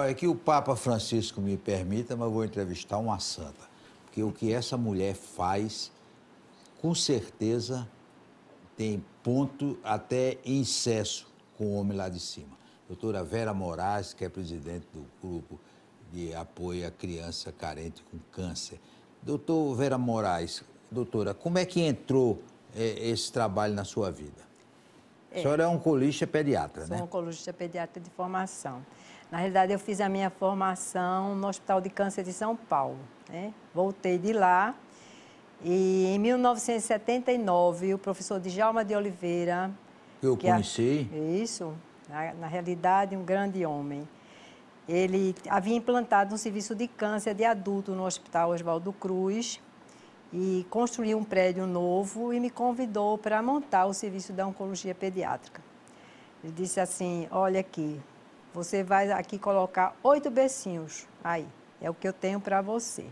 Olha, que o Papa Francisco me permita, mas eu vou entrevistar uma santa. Porque o que essa mulher faz, com certeza, tem ponto até em excesso com o homem lá de cima. Doutora Vera Moraes, que é presidente do grupo de apoio à criança carente com câncer. Doutor Vera Moraes, doutora, como é que entrou esse trabalho na sua vida? A senhora é oncologista pediatra, né? Sou oncologista pediatra de formação. Na realidade, eu fiz a minha formação no Hospital de Câncer de São Paulo, né? Voltei de lá e em 1979 o professor Djalma de Oliveira... Eu conheci. Isso, na realidade, um grande homem. Ele havia implantado um serviço de câncer de adulto no Hospital Oswaldo Cruz e construiu um prédio novo e me convidou para montar o serviço da oncologia pediátrica. Ele disse assim, olha aqui, você vai aqui colocar 8 bercinhos, aí, é o que eu tenho para você.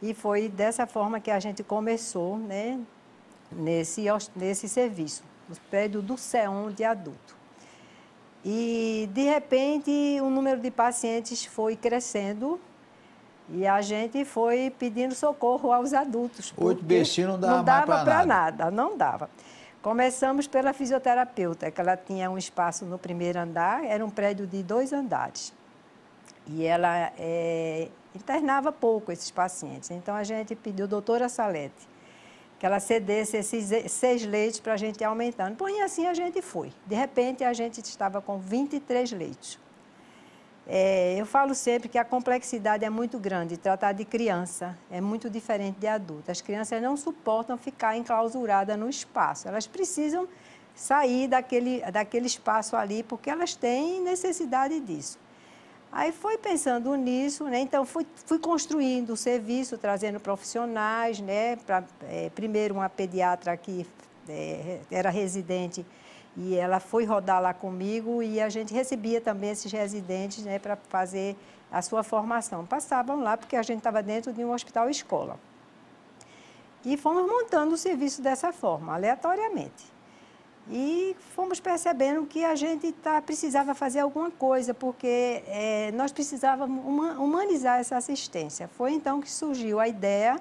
E foi dessa forma que a gente começou, né, nesse serviço, no prédio do CEON de adulto. E, de repente, o número de pacientes foi crescendo e a gente foi pedindo socorro aos adultos. 8 bercinhos não dava mais para nada. Não dava para nada, não dava. Começamos pela fisioterapeuta, que ela tinha um espaço no primeiro andar, era um prédio de 2 andares. E ela internava pouco esses pacientes. Então, a gente pediu a doutora Salete, que ela cedesse esses 6 leitos para a gente ir aumentando. Porém, assim a gente foi. De repente, a gente estava com 23 leitos. Eu falo sempre que a complexidade é muito grande. Tratar de criança é muito diferente de adulto. As crianças não suportam ficar enclausuradas no espaço. Elas precisam sair daquele espaço ali, porque elas têm necessidade disso. Aí foi pensando nisso, né? Então fui construindo o serviço, trazendo profissionais, né? Primeiro uma pediatra que era residente e ela foi rodar lá comigo e a gente recebia também esses residentes, né? Para fazer a sua formação. Passavam lá porque a gente estava dentro de um hospital-escola. E fomos montando o serviço dessa forma, aleatoriamente. E fomos percebendo que a gente precisava fazer alguma coisa, porque nós precisávamos humanizar essa assistência. Foi então que surgiu a ideia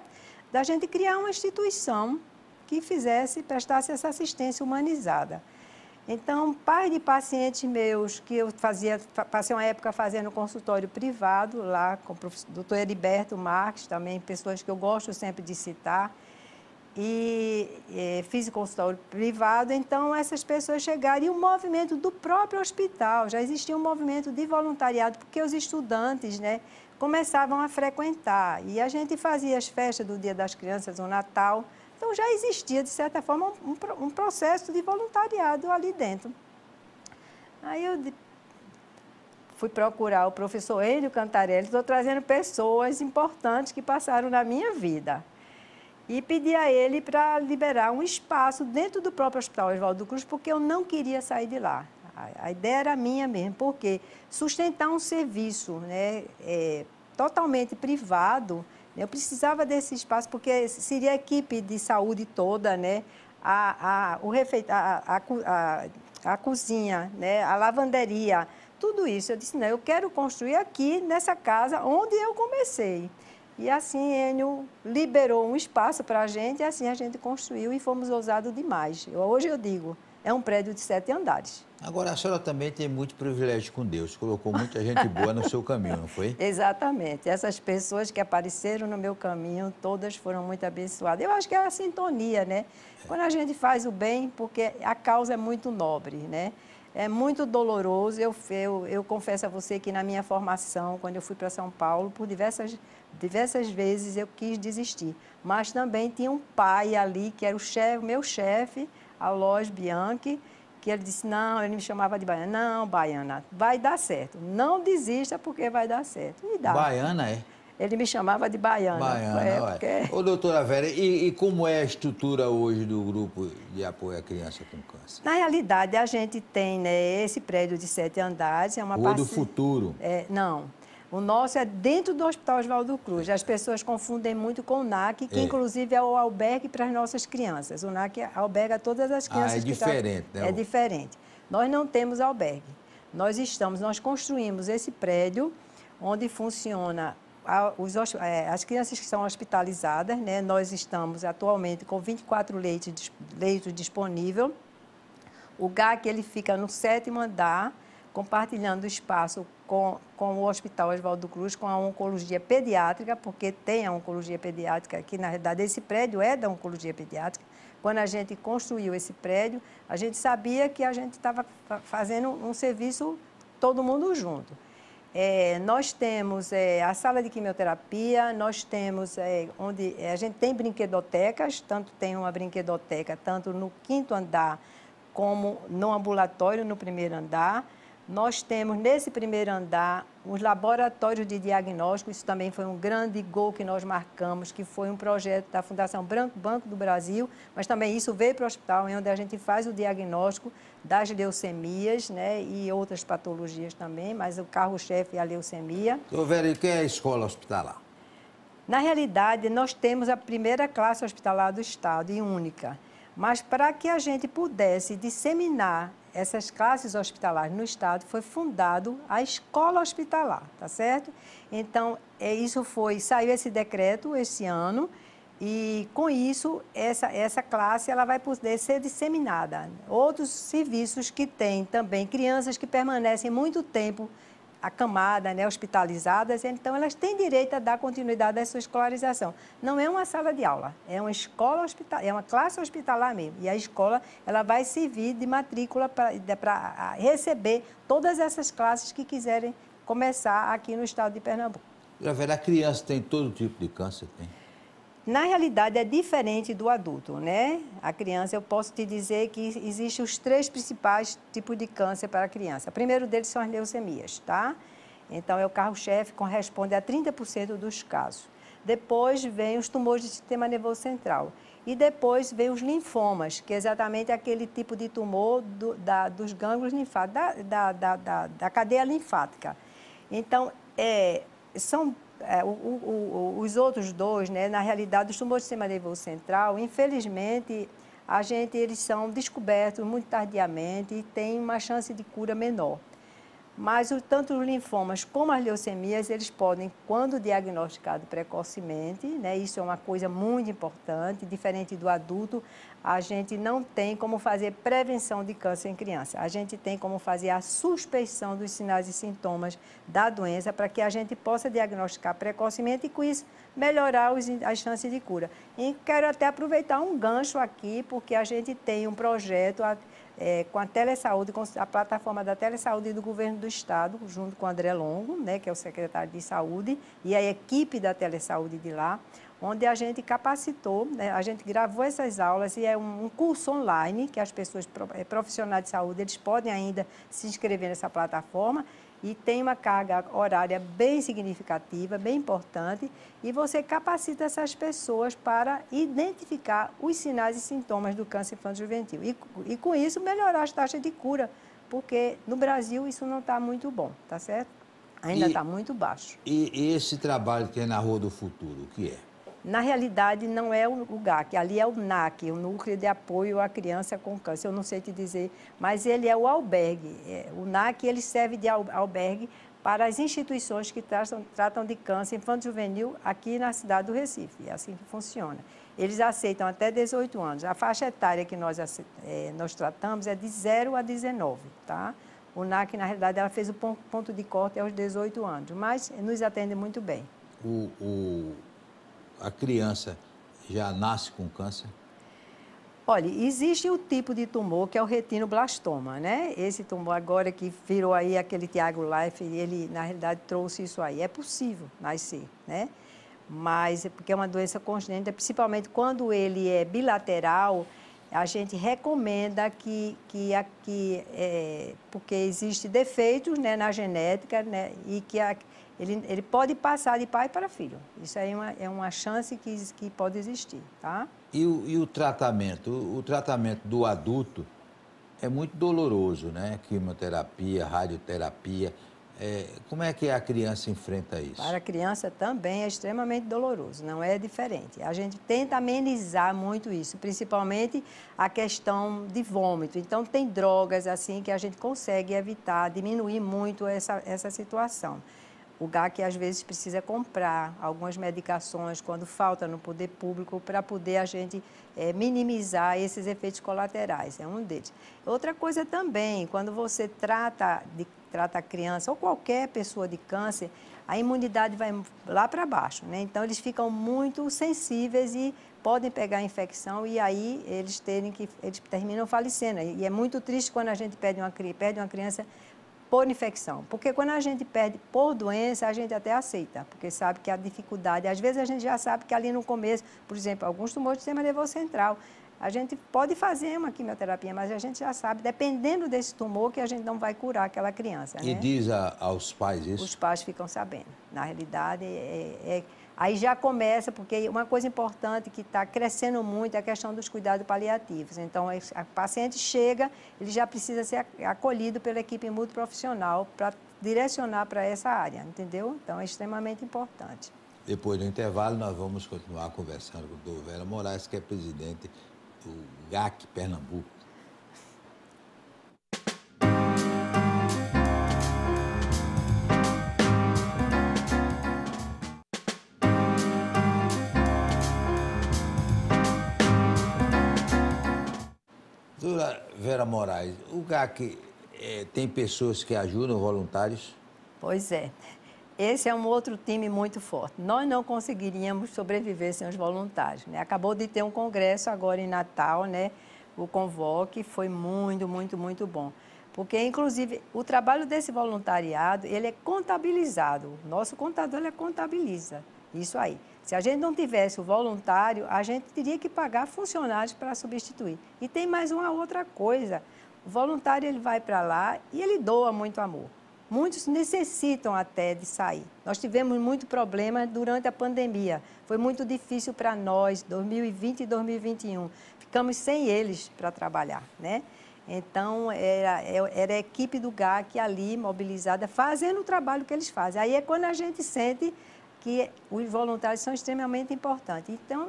da gente criar uma instituição que prestasse essa assistência humanizada. Então, pais de pacientes meus, que eu passei uma época fazendo consultório privado, lá com o doutor Heriberto Marques, também pessoas que eu gosto sempre de citar, e fiz consultório privado, então essas pessoas chegaram e o movimento do próprio hospital, já existia um movimento de voluntariado, porque os estudantes, né, começavam a frequentar e a gente fazia as festas do Dia das Crianças, o Natal, então já existia, de certa forma, um processo de voluntariado ali dentro. Aí eu fui procurar o professor Enio Cantarelli, estou trazendo pessoas importantes que passaram na minha vida. E pedi a ele para liberar um espaço dentro do próprio Hospital Oswaldo Cruz, porque eu não queria sair de lá. A ideia era minha mesmo, porque sustentar um serviço, né, totalmente privado, eu precisava desse espaço, porque seria a equipe de saúde toda, né, a cozinha, né, a lavanderia, tudo isso. Eu disse, não, eu quero construir aqui, nessa casa, onde eu comecei. E assim, Enio liberou um espaço para a gente, e assim a gente construiu e fomos ousados demais. Hoje eu digo, é um prédio de 7 andares. Agora, a senhora também tem muito privilégio com Deus, colocou muita gente boa no seu caminho, não foi? Exatamente. Essas pessoas que apareceram no meu caminho, todas foram muito abençoadas. Eu acho que é a sintonia, né? Quando a gente faz o bem, porque a causa é muito nobre, né? É muito doloroso. Eu confesso a você que na minha formação, quando eu fui para São Paulo, por diversas vezes eu quis desistir. Mas também tinha um pai ali, que era o meu chefe, Alois Bianchi, que ele disse, não, ele me chamava de Baiana. Não, Baiana, vai dar certo. Não desista porque vai dar certo. E dá. Baiana, é? Ele me chamava de Baiana. Baiana, porque... Ô, doutora Vera, e como é a estrutura hoje do grupo de apoio à criança com câncer? Na realidade, a gente tem, né, esse prédio de 7 andares. É uma Rua do Futuro. Não. O nosso é dentro do Hospital Oswaldo Cruz. As pessoas confundem muito com o NAC, que inclusive é o albergue para as nossas crianças. O NAC alberga todas as crianças. É diferente, né? É diferente. Nós não temos albergue. nós construímos esse prédio onde funciona as crianças que são hospitalizadas, né? Nós estamos atualmente com 24 leitos disponíveis. O GAC ele fica no 7º andar, compartilhando espaço com o Hospital Oswaldo Cruz, com a oncologia pediátrica, porque tem a oncologia pediátrica aqui, na realidade, esse prédio é da oncologia pediátrica. Quando a gente construiu esse prédio, a gente sabia que a gente estava fazendo um serviço todo mundo junto. Nós temos a sala de quimioterapia, nós temos onde a gente tem brinquedotecas, tanto tem uma brinquedoteca tanto no 5º andar como no ambulatório no 1º andar. Nós temos, nesse 1º andar, os laboratórios de diagnóstico. Isso também foi um grande gol que nós marcamos, que foi um projeto da Fundação Banco do Brasil, mas também isso veio para o hospital, onde a gente faz o diagnóstico das leucemias, né, e outras patologias também, mas o carro-chefe é a leucemia. Ô, Vera, e o que é a escola hospitalar? Na realidade, nós temos a primeira classe hospitalar do Estado e única, mas para que a gente pudesse disseminar essas classes hospitalares no Estado, foi fundado a escola hospitalar, tá certo? Então, saiu esse decreto esse ano e, com isso, essa classe ela vai poder ser disseminada. Outros serviços que têm também crianças que permanecem muito tempo acamadas, né, hospitalizadas, então elas têm direito a dar continuidade à sua escolarização. Não é uma sala de aula, é uma escola hospitalar, é uma classe hospitalar mesmo. E a escola ela vai servir de matrícula para receber todas essas classes que quiserem começar aqui no estado de Pernambuco. A criança tem todo tipo de câncer? Tem? Na realidade, é diferente do adulto, né? A criança, eu posso te dizer que existem os 3 principais tipos de câncer para a criança. O primeiro deles são as leucemias, tá? Então, é o carro-chefe, corresponde a 30% dos casos. Depois vem os tumores do sistema nervoso central. E depois vem os linfomas, que é exatamente aquele tipo de tumor dos gânglios linfáticos, da cadeia linfática. Então, os outros 2, né, na realidade, os tumores do sistema nervoso central, infelizmente, eles são descobertos muito tardiamente e têm uma chance de cura menor. Mas tanto os linfomas como as leucemias, eles podem, quando diagnosticados precocemente, né, isso é uma coisa muito importante, diferente do adulto, a gente não tem como fazer prevenção de câncer em criança. A gente tem como fazer a suspeição dos sinais e sintomas da doença para que a gente possa diagnosticar precocemente e, com isso, melhorar as chances de cura. E quero até aproveitar um gancho aqui, porque a gente tem um projeto com a Telesaúde, com a plataforma da Telesaúde do Governo do Estado, junto com o André Longo, né, que é o secretário de Saúde, e a equipe da Telesaúde de lá, onde a gente capacitou, né, a gente gravou essas aulas e é um curso online que as pessoas profissionais de saúde, eles podem ainda se inscrever nessa plataforma e tem uma carga horária bem significativa, bem importante, e você capacita essas pessoas para identificar os sinais e sintomas do câncer infanto-juvenil e com isso melhorar as taxas de cura, porque no Brasil isso não está muito bom, tá certo? Ainda está muito baixo. E esse trabalho que é na Rua do Futuro, o que é? Na realidade, não é o GAC, ali é o NAC, o Núcleo de Apoio à Criança com Câncer, eu não sei te dizer, mas ele é o albergue. O NAC ele serve de albergue para as instituições que tratam de câncer infanto-juvenil aqui na cidade do Recife, é assim que funciona. Eles aceitam até 18 anos, a faixa etária que nós tratamos é de 0 a 19, tá? O NAC, na realidade, ela fez o ponto de corte aos 18 anos, mas nos atende muito bem. A criança já nasce com câncer? Olha, existe o tipo de tumor que é o retinoblastoma, né? Esse tumor agora que virou aí aquele Tiago Life, ele na realidade trouxe isso aí. É possível nascer, né? Mas porque é uma doença congênita, principalmente quando ele é bilateral, a gente recomenda porque existem defeitos, né, na genética, né, e que ele pode passar de pai para filho. Isso aí é uma chance que pode existir, tá? E o tratamento? O tratamento do adulto é muito doloroso, né? Quimioterapia, radioterapia. Como é que a criança enfrenta isso? Para a criança também é extremamente doloroso, não é diferente. A gente tenta amenizar muito isso, principalmente a questão de vômito. Então, tem drogas assim que a gente consegue evitar, diminuir muito essa situação. O GAC, às vezes, precisa comprar algumas medicações quando falta no poder público para poder a gente minimizar esses efeitos colaterais, é um deles. Outra coisa também, quando você trata a criança ou qualquer pessoa de câncer, a imunidade vai lá para baixo, né? Então, eles ficam muito sensíveis e podem pegar infecção e aí eles terminam falecendo. E é muito triste quando a gente perde uma criança por infecção, porque quando a gente perde por doença, a gente até aceita, porque sabe que a dificuldade, às vezes a gente já sabe que ali no começo, por exemplo, alguns tumores do sistema nervoso central, a gente pode fazer uma quimioterapia, mas a gente já sabe, dependendo desse tumor, que a gente não vai curar aquela criança. E né? diz aos pais isso? Os pais ficam sabendo. Na realidade, aí já começa, porque uma coisa importante que está crescendo muito é a questão dos cuidados paliativos. Então, a paciente chega, ele já precisa ser acolhido pela equipe multiprofissional para direcionar para essa área, entendeu? Então, é extremamente importante. Depois do intervalo, nós vamos continuar conversando com o doutor Vera Moraes, que é presidente do GAC Pernambuco. Doutora Vera Moraes, o GAC tem pessoas que ajudam, voluntários? Pois é. Esse é um outro time muito forte. Nós não conseguiríamos sobreviver sem os voluntários, né? Acabou de ter um congresso agora em Natal, né? O Convoque foi muito, muito, muito bom. Porque, inclusive, o trabalho desse voluntariado, ele é contabilizado. O nosso contador, ele contabiliza isso aí. Se a gente não tivesse o voluntário, a gente teria que pagar funcionários para substituir. E tem mais uma outra coisa. O voluntário, ele vai para lá e ele doa muito amor. Muitos necessitam até de sair. Nós tivemos muito problema durante a pandemia. Foi muito difícil para nós, 2020 e 2021. Ficamos sem eles para trabalhar, né? Então, era a equipe do GAC ali, mobilizada, fazendo o trabalho que eles fazem. Aí é quando a gente sente que os voluntários são extremamente importantes. Então,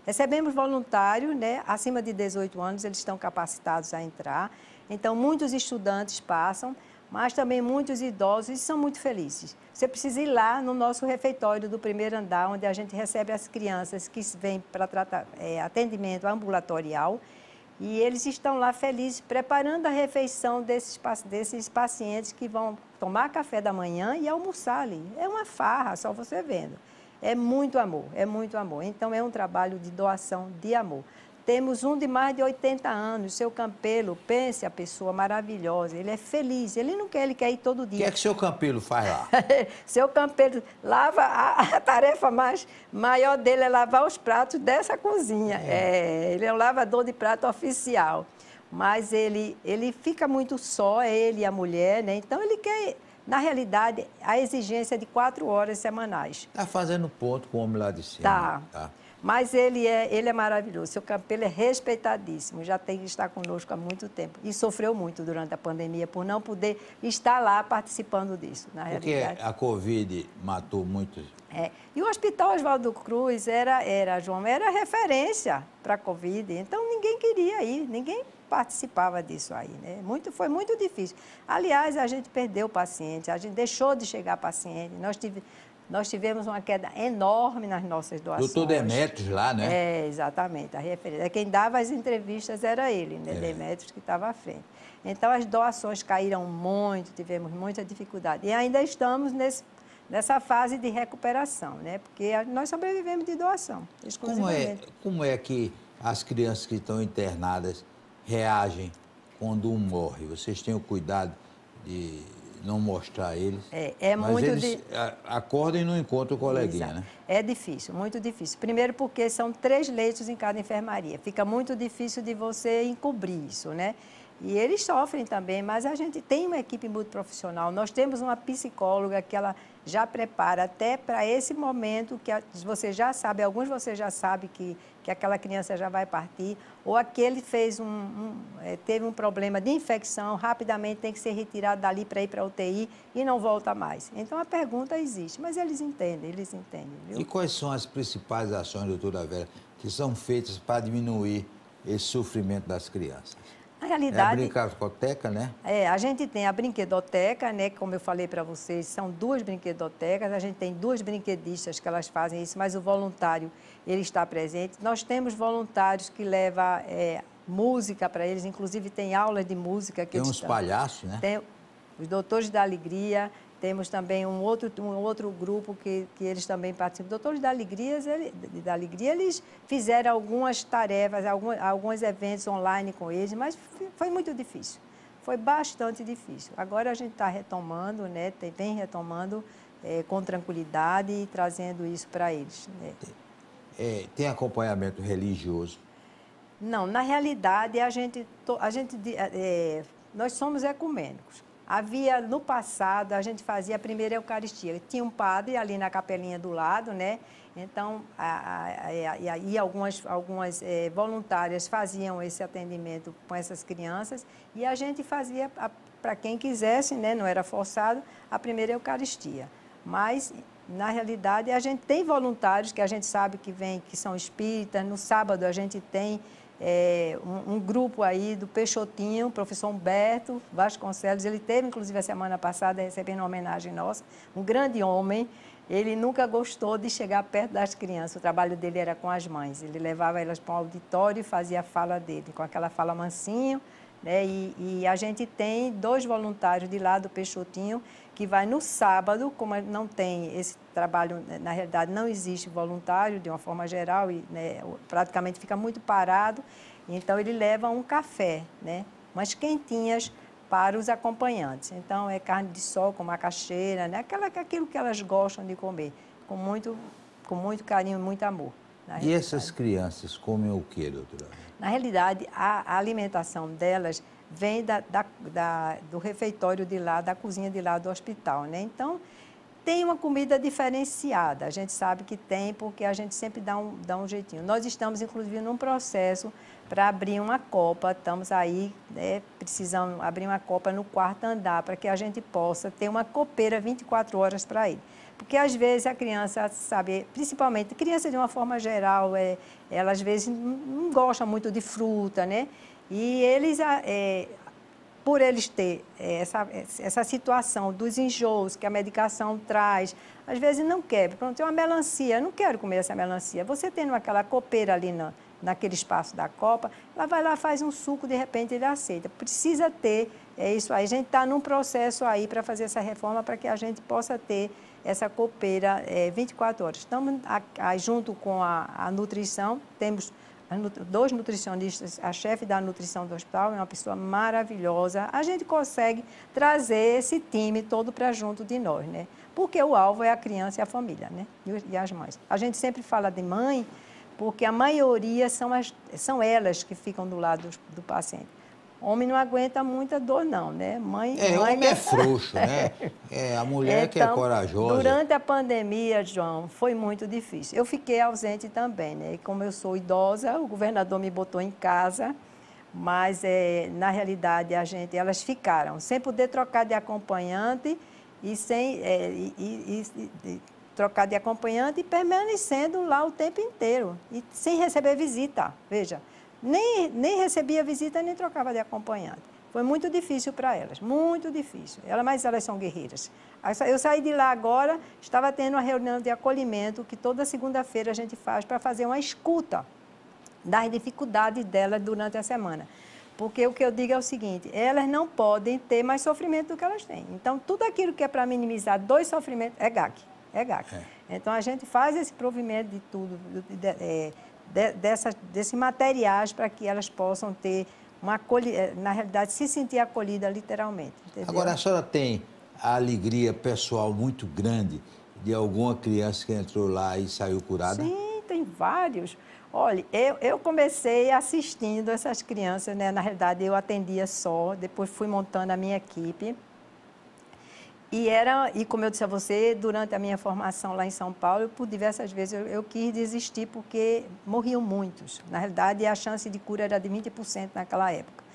recebemos voluntários, né, acima de 18 anos, eles estão capacitados a entrar. Então, muitos estudantes passam, mas também muitos idosos e são muito felizes. Você precisa ir lá no nosso refeitório do primeiro andar, onde a gente recebe as crianças que vêm para tratar atendimento ambulatorial, e eles estão lá felizes, preparando a refeição desses pacientes que vão tomar café da manhã e almoçar ali. É uma farra, só você vendo. É muito amor, é muito amor. Então, é um trabalho de doação de amor. Temos um de mais de 80 anos, seu Campelo, pense a pessoa maravilhosa, ele é feliz, ele não quer, ele quer ir todo dia. O que é que seu Campelo faz lá? Seu Campelo lava, a tarefa maior dele é lavar os pratos dessa cozinha. Ele é o lavador de prato oficial, mas ele fica muito só, ele e a mulher, né? Então ele quer, na realidade, a exigência de 4 horas semanais. Está fazendo ponto com o homem lá de cima. Tá. Mas ele é maravilhoso, seu Campelo é respeitadíssimo, já está conosco há muito tempo. E sofreu muito durante a pandemia por não poder estar lá participando disso, na realidade. Porque a Covid matou muitos. E o Hospital Oswaldo Cruz era referência para a Covid, então ninguém queria ir, ninguém participava disso aí, né? Foi muito difícil. Aliás, a gente perdeu o paciente, a gente deixou de chegar paciente, nós tivemos uma queda enorme nas nossas doações. Doutor Demetrios lá, né? Exatamente. A referência. Quem dava as entrevistas era ele, né? Demetrios, que estava à frente. Então, as doações caíram muito, tivemos muita dificuldade. E ainda estamos nessa fase de recuperação, né? Porque nós sobrevivemos de doação, exclusivamente. Como é que as crianças que estão internadas reagem quando um morre? Vocês têm o cuidado de não mostrar eles. Mas muito eles acordam e não encontram o coleguinha, né? É difícil, muito difícil. Primeiro porque são 3 leitos em cada enfermaria. Fica muito difícil de você encobrir isso, né? E eles sofrem também, mas a gente tem uma equipe muito profissional. Nós temos uma psicóloga que ela já prepara até para esse momento que você já sabe, alguns você já sabe que aquela criança já vai partir, ou aquele teve um problema de infecção, rapidamente tem que ser retirado dali para ir para a UTI e não volta mais. Então, a pergunta existe, mas eles entendem, viu? E quais são as principais ações, doutora Vera, que são feitas para diminuir esse sofrimento das crianças? Na realidade, é a brinquedoteca, né? A gente tem a brinquedoteca, né? Como eu falei para vocês, são 2 brinquedotecas, a gente tem 2 brinquedistas que elas fazem isso, mas o voluntário, ele está presente. Nós temos voluntários que levam música para eles, inclusive tem aulas de música. Tem uns palhaços, né? Tem os Doutores da Alegria, temos também um outro grupo que eles também participam. Doutores da Alegria, eles fizeram algumas tarefas, alguns eventos online com eles, mas foi muito difícil. Foi bastante difícil. Agora a gente está retomando, né? Vem retomando com tranquilidade e trazendo isso para eles. Né? Tem acompanhamento religioso? Não, na realidade, nós somos ecumênicos. No passado, a gente fazia a primeira Eucaristia. Tinha um padre ali na capelinha do lado, né? Então, aí algumas voluntárias faziam esse atendimento com essas crianças e a gente fazia, para quem quisesse, né? Não era forçado, a primeira Eucaristia. Mas, na realidade, a gente tem voluntários que a gente sabe que vêm, que são espíritas. No sábado, a gente tem um grupo aí do Peixotinho, o professor Humberto Vasconcelos. Ele teve, inclusive, a semana passada, recebendo uma homenagem nossa. Um grande homem. Ele nunca gostou de chegar perto das crianças. O trabalho dele era com as mães. Ele levava elas para um auditório e fazia a fala dele, com aquela fala mansinho. Né? E a gente tem 2 voluntários de lá do Peixotinho, que vai no sábado, como não tem esse trabalho, na realidade não existe voluntário de uma forma geral, e né, praticamente fica muito parado, então ele leva um café, né, umas quentinhas para os acompanhantes. Então é carne de sol com macaxeira, né, aquilo que elas gostam de comer, com muito carinho e muito amor. E essas crianças comem o quê, doutora? Na realidade, a alimentação delas vem do refeitório de lá, da cozinha de lá do hospital, né? Então, tem uma comida diferenciada. A gente sabe que tem, porque a gente sempre dá um jeitinho. Nós estamos, inclusive, num processo para abrir uma copa. Estamos aí, né, precisamos abrir uma copa no 4º andar, para que a gente possa ter uma copeira 24 horas para ele. Porque, às vezes, a criança, sabe, principalmente criança de uma forma geral, ela, às vezes, não gosta muito de fruta, né? E eles, por eles ter essa situação dos enjoos que a medicação traz, às vezes não quer. Pronto, tem uma melancia, eu não quero comer essa melancia. Você tendo aquela copeira ali naquele espaço da copa, ela vai lá, faz um suco, de repente ele aceita. Precisa ter isso aí. A gente está num processo aí para fazer essa reforma, para que a gente possa ter essa copeira 24 horas. Estamos junto com a nutrição, temos 2 nutricionistas, a chefe da nutrição do hospital é uma pessoa maravilhosa. A gente consegue trazer esse time todo para junto de nós, né? Porque o alvo é a criança e a família, né? E as mães. A gente sempre fala de mãe, porque a maioria são elas que ficam do lado do paciente. Homem não aguenta muita dor, não, né? Mãe homem é frouxo, né? A mulher que é corajosa. Durante a pandemia, João, foi muito difícil. Eu fiquei ausente também, né? E como eu sou idosa, o governador me botou em casa, mas, na realidade, elas ficaram sem poder trocar de acompanhante trocar de acompanhante e permanecendo lá o tempo inteiro, e sem receber visita, veja. Nem recebia visita, nem trocava de acompanhante. Foi muito difícil para elas, muito difícil. Mas elas são guerreiras. Eu saí de lá agora, estava tendo uma reunião de acolhimento, que toda segunda-feira a gente faz para fazer uma escuta das dificuldades delas durante a semana. Porque o que eu digo é o seguinte, elas não podem ter mais sofrimento do que elas têm. Então, tudo aquilo que é para minimizar 2 sofrimentos é GAC. Então, a gente faz esse provimento de tudo, desses materiais, para que elas possam ter na realidade, se sentir acolhida literalmente. Entendeu? Agora, a senhora tem a alegria pessoal muito grande de alguma criança que entrou lá e saiu curada? Sim, tem vários. Olha, eu comecei assistindo essas crianças, né? Na realidade, eu atendia só, depois fui montando a minha equipe. E como eu disse a você, durante a minha formação lá em São Paulo, por diversas vezes eu quis desistir porque morriam muitos. Na realidade, a chance de cura era de 20% naquela época.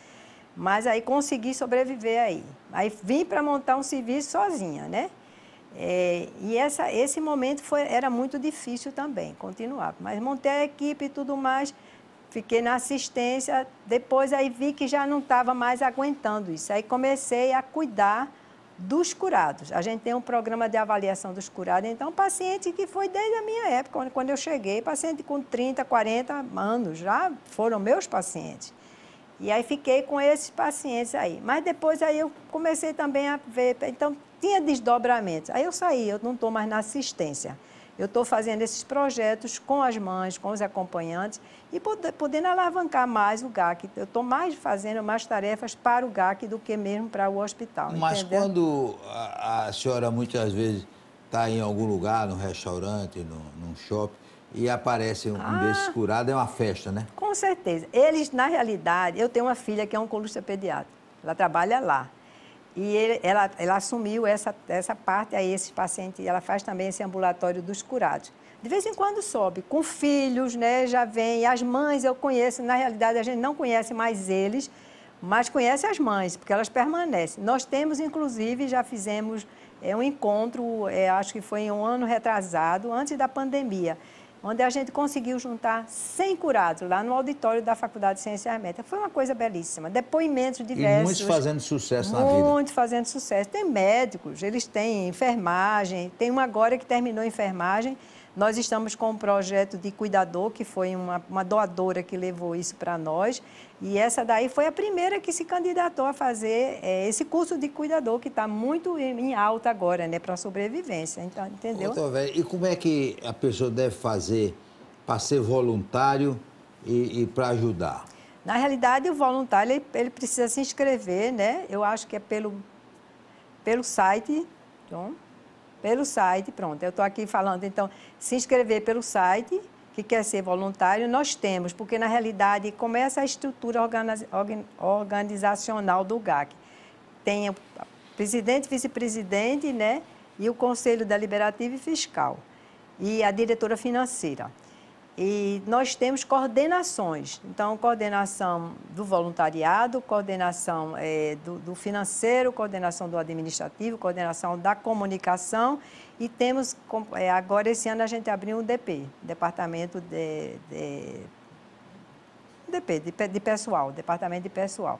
Mas aí consegui sobreviver aí. Aí vim para montar um serviço sozinha, né? E esse momento era muito difícil também, continuar. Mas montei a equipe e tudo mais, fiquei na assistência. Depois aí vi que já não estava mais aguentando isso. Aí comecei a cuidar dos curados. A gente tem um programa de avaliação dos curados. Então, paciente que foi desde a minha época, quando eu cheguei, paciente com 30, 40 anos, já foram meus pacientes. E aí fiquei com esses pacientes aí. Mas depois aí eu comecei também a ver, então tinha desdobramentos. Aí eu saí, eu não estou mais na assistência. Eu estou fazendo esses projetos com as mães, com os acompanhantes e podendo alavancar mais o GAC. Eu estou fazendo mais tarefas para o GAC do que mesmo para o hospital. Mas entendeu? quando a senhora muitas vezes está em algum lugar, num restaurante, num shopping, e aparece um desses curados, é uma festa, né? Com certeza. Eles, na realidade, eu tenho uma filha que é oncologista pediatra. Ela trabalha lá. E ela assumiu essa parte aí, esses pacientes, ela faz também esse ambulatório dos curados. De vez em quando sobe, com filhos, né, já vem. E as mães eu conheço, na realidade a gente não conhece mais eles, mas conhece as mães, porque elas permanecem. Nós temos, inclusive, já fizemos um encontro, acho que foi em um ano retrasado, antes da pandemia, onde a gente conseguiu juntar 100 curados lá no auditório da Faculdade de Ciências Médicas. Foi uma coisa belíssima. Depoimentos diversos. E muitos fazendo sucesso na vida. Muitos fazendo sucesso. Tem médicos, eles têm enfermagem, tem uma agora que terminou a enfermagem. Nós estamos com um projeto de cuidador, que foi uma doadora que levou isso para nós. E essa daí foi a primeira que se candidatou a fazer esse curso de cuidador, que está muito em alta agora, né, para a sobrevivência. Então, entendeu? E como é que a pessoa deve fazer para ser voluntário e para ajudar? Na realidade, o voluntário ele precisa se inscrever, né? Eu acho que é pelo site. Então, pelo site, pronto, eu estou aqui falando, então, se inscrever pelo site, que quer ser voluntário, nós temos, porque na realidade, como é essa estrutura organizacional do GAC? Tem o presidente, vice-presidente, né, e o Conselho Deliberativo e Fiscal, e a diretora financeira. E nós temos coordenações, então, coordenação do voluntariado, coordenação do financeiro, coordenação do administrativo, coordenação da comunicação e temos, agora esse ano a gente abriu um DP, Departamento de Pessoal, Departamento de Pessoal.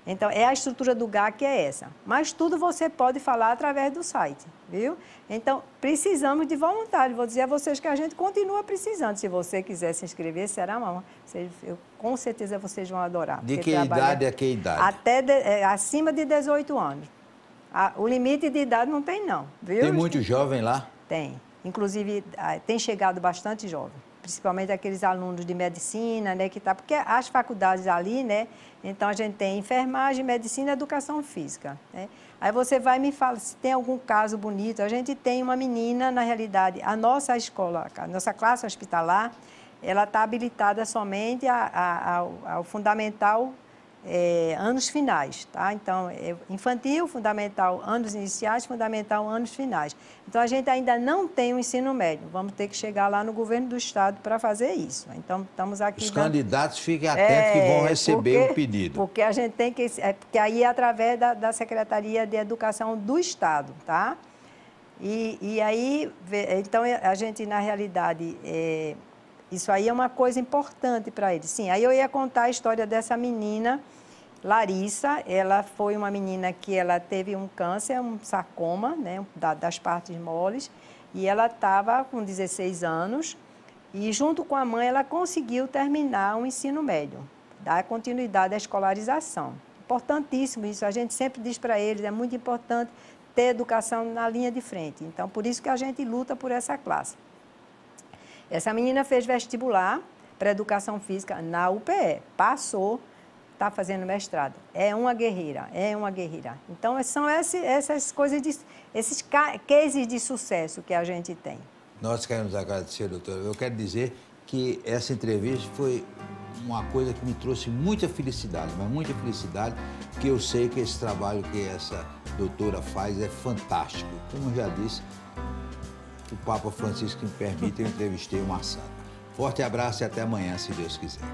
Então, a estrutura do GAC é essa. Mas tudo você pode falar através do site, viu? Então, precisamos de voluntários. Vou dizer a vocês que a gente continua precisando. Se você quiser se inscrever, será uma... com certeza vocês vão adorar. De que idade a que idade? Até acima de 18 anos. O limite de idade não tem, não. Viu? Tem muito jovem lá? Tem. Inclusive, tem chegado bastante jovem. Principalmente aqueles alunos de medicina, né, porque as faculdades ali, né, então a gente tem enfermagem, medicina e educação física, né. Aí você vai e me fala se tem algum caso bonito. A gente tem uma menina, na realidade, a nossa escola, a nossa classe hospitalar, ela está habilitada somente ao fundamental anos finais, tá? Então, infantil, fundamental, anos iniciais, fundamental, anos finais. Então, a gente ainda não tem o ensino médio. Vamos ter que chegar lá no governo do estado para fazer isso. Então, estamos aqui... Os candidatos fiquem atentos que vão receber o pedido. Porque a gente tem que... porque aí é através da Secretaria de Educação do estado, tá? E aí, então, a gente, na realidade... isso aí é uma coisa importante para eles. Sim, aí eu ia contar a história dessa menina, Larissa. Ela foi uma menina que ela teve um câncer, um sarcoma, né, das partes moles, e ela estava com 16 anos e, junto com a mãe, ela conseguiu terminar o ensino médio, dar continuidade à escolarização. Importantíssimo isso, a gente sempre diz para eles, é muito importante ter educação na linha de frente. Então, por isso que a gente luta por essa classe. Essa menina fez vestibular para educação física na UPE, passou, está fazendo mestrado. É uma guerreira, é uma guerreira. Então, são essas coisas, esses cases de sucesso que a gente tem. Nós queremos agradecer, doutora. Eu quero dizer que essa entrevista foi uma coisa que me trouxe muita felicidade, mas muita felicidade, porque eu sei que esse trabalho que essa doutora faz é fantástico. Como eu já disse, o Papa Francisco me permite, eu entrevistei uma santa. Forte abraço e até amanhã, se Deus quiser.